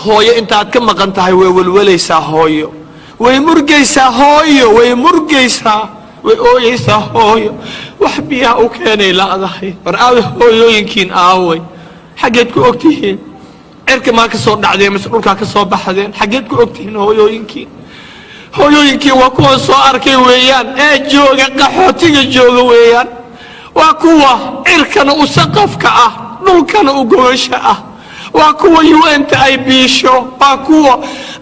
hooyo intaad ka maqan tahay way walwalaysaa hooyo, way murgaysaa hooyo, way murgaysaa, way ooyaysaa hooyo. wax biyaa u keenay laadahay war aaway hooyooyinkiin aaway xageed ku ogtihiin cirka ma ka soo dhacday mise dhulka ka soo baxdeen xageed ku ogtihiin hooyooyinkiin hooyooyinkii waa kuwa soo arkay weeyaan ee jooga qaxootiga jooga weeyaan waa kuwa cirkana u saqafka ah dhulkana u gogosha ah waa kuwa UN-ta ay biisho waa kuwa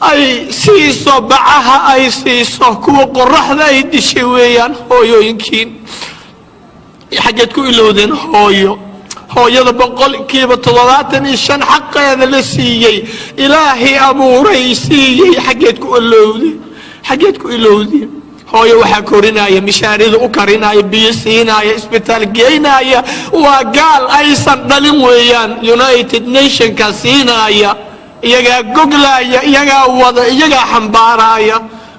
ay siiso bacaha ay siiso kuwa qoraxda ay dishay weeyaan hooyooyinkiin xageed ku ilowdeen hooyo hooyada 75% xaqeeda la siiyay ilaahi abuuray siiyay xageed ku ilowdeen hooyo waxa korinaya mishaarida u karinaya biyo siinaya isbitaal geynaya waa gaal aysan dhalin weeyaan United Nation ka siinaya iyaga goglaya iyaga wada iyaga xambaaraya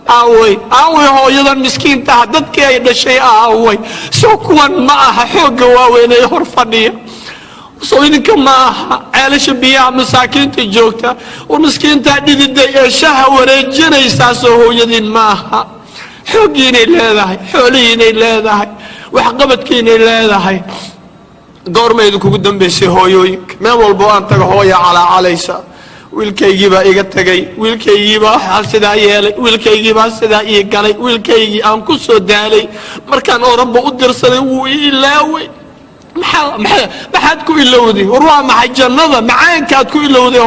aaway hooyada miskiinta dadkii ay dhashay aaway soo kuwan ma aha xoog waaweyn ay hor fadhiya soo idinka ma aha ceelasha biyaha masaakiinta joogta oo miskiinta dhididay ee shaha wareejinaysa soo hooyadin ma aha xooggiinay leedahay xoolihiinay leedahay wax qabadkiinay leedahay goormaydu kugu dambeysay hooyooyinka meel walba aan tago hooya calaacalaysa wiilkaygii baa iga tagay wiilkaygii baa sidaa yeelay wiilkaygii baa sidaa ii galay wiilkaygii aan ku soo daalay markaan oranba u dirsaday wuu ii ilaaway maxaad ku ilowday war waa maxay jannada macaankaad ku ilowday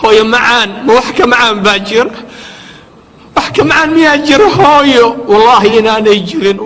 hooyo macaan ma wax ka macaan baa jira wax ka macaan miyaa jira hooyo wallahi inaanay jirin